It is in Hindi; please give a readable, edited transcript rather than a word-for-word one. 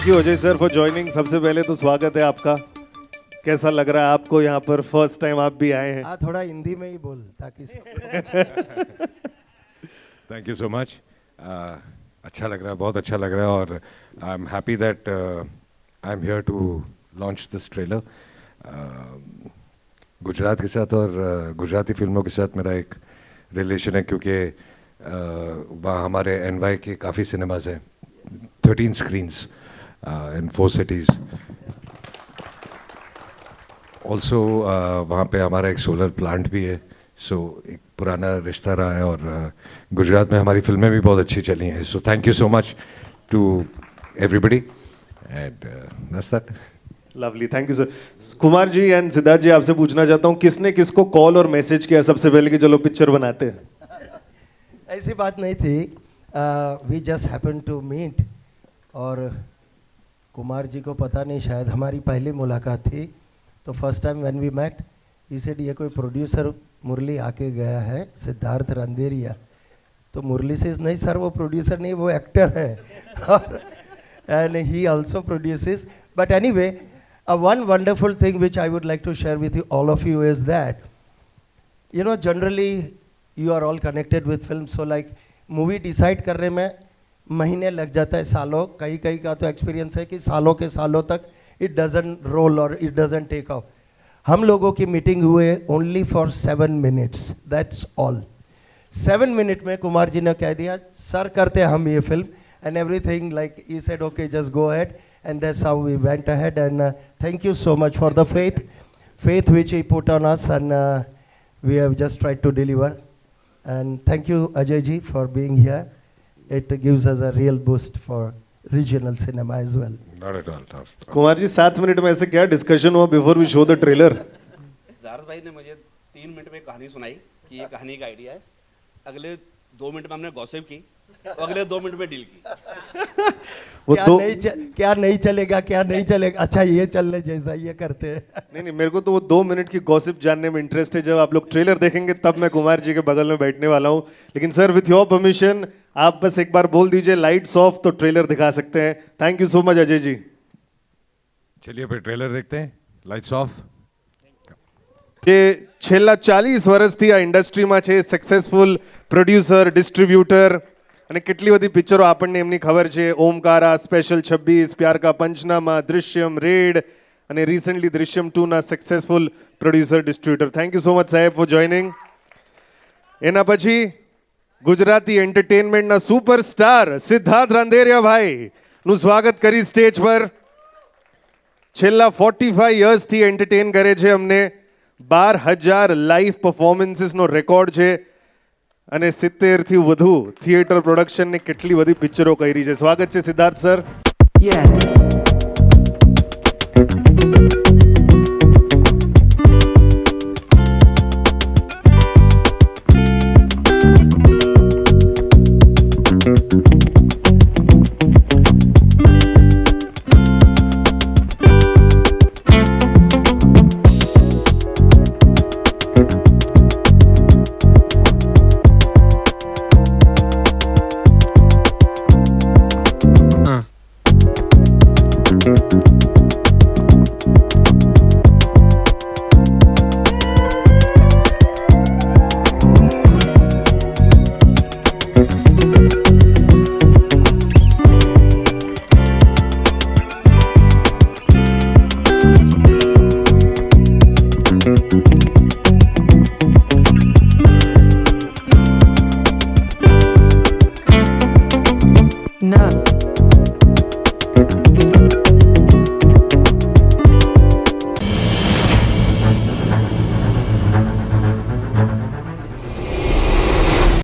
Thank you Ajay sir for joining. सबसे पहले तो स्वागत है आपका। कैसा लग रहा है आपको यहाँ पर? फर्स्ट टाइम आप भी आए हैं। हाँ, थोड़ा हिंदी में ही बोल ताकि थैंक यू सो मच। अच्छा लग रहा है, बहुत अच्छा लग रहा है और I am happy that I am here to launch this trailer. Gujarat के साथ और गुजराती फिल्मों के साथ मेरा एक रिलेशन है क्योंकि वहाँ हमारे एनवाई के काफ़ी सिनेमाज हैं, 13 स्क्रीन्स इन 4 cities। ऑल्सो वहाँ पे हमारा एक सोलर प्लांट भी है, सो एक पुराना रिश्ता रहा है और गुजरात में हमारी फिल्में भी बहुत अच्छी चली हैं। So thank you so much to everybody and that's that. Lovely, thank you sir. Kumar ji and Siddharth ji, आपसे पूछना चाहता हूँ किसने किसको कॉल और मैसेज किया सबसे पहले कि चलो पिक्चर बनाते हैं? ऐसी बात नहीं थी। We just happen to meet और कुमार जी को पता नहीं, शायद हमारी पहली मुलाकात थी। तो first time when we met he said ये कोई प्रोड्यूसर मुरली आके गया है, सिद्धार्थ रंधेरिया। तो मुरली से नहीं सर, वो प्रोड्यूसर नहीं, वो एक्टर है and he also produces. But anyway, one wonderful thing which I would like to share with you, all of you, is that you know generally you are all connected with film, so like movie decide करने में महीने लग जाता है, सालों। कई कई का तो एक्सपीरियंस है कि सालों के सालों तक it doesn't roll or it doesn't take off। हम लोगों की मीटिंग हुए only for 7 minutes, that's all। 7 minute में कुमार जी ने कह दिया सर करते हम ये film, and everything like he said okay just go ahead, and that's how we went ahead। and thank you so much for the faith which he put on us, and we have just tried to deliver। and thank you Ajay ji for being here। it gives us a real boost for regional cinema as well। Not at all। Kumar ji 7 minute में ऐसे क्या डिस्कशन हुआ before we show the trailer? Siddharth भाई ने मुझे 3 मिनट में कहानी सुनाई कि ये कहानी का आइडिया है। अगले 2 मिनट में हमने गॉसिप की, अगले 2 मिनट में डील की। वो क्या नहीं चलेगा, क्या नहीं चलेगा, अच्छा ये चलने जैसा ये करते हैं। नहीं, मेरे को तो वो 2 मिनट की गॉसिप जानने में इंटरेस्ट है। जब आप लोग ट्रेलर देखेंगे तब मैं कुमार जी के बगल में बैठने वाला हूँ। लेकिन सर विथ योर परमिशन आप बस एक बार बोल दीजिए लाइट्स ऑफ, तो ट्रेलर दिखा सकते हैं। Thank you so much Ajay ji. चलिए फिर ट्रेलर देखते हैं। Lights off. જે છેલ્લા 40 વર્ષથી આ ઇન્ડસ્ટ્રીમાં છે, સક્સેસફુલ પ્રોડ્યુસર, ડિસ્ટ્રીબ્યુટર, અને કેટલી બધી પિક્ચરો આપણને એમની ખબર છે। ઓમકારા, સ્પેશિયલ 26, પ્યાર કા પંચનામા, દૃશ્યમ, રેડ અને રિસેન્ટલી દૃશ્યમ 2 ના successful producer distributor. Thank you so much સાહેબ ફોર જોઈનિંગ। એના પછી ગુજરાતી એન્ટરટેનમેન્ટના સુપરસ્ટાર સિદ્ધાર્થ રાંદેરિયા ભાઈનું સ્વાગત કરી સ્ટેજ પર। છેલ્લા 45 યર્સથી એન્ટરટેન કરે છે અમને। 12,000 લાઈવ પરફોર્મન્સીસનો રેકોર્ડ છે અને 70થી વધુ થિયેટર પ્રોડક્શન ને કેટલી બધી પિક્ચરો કરી છે। સ્વાગત છે સિદ્ધાર્થ સર।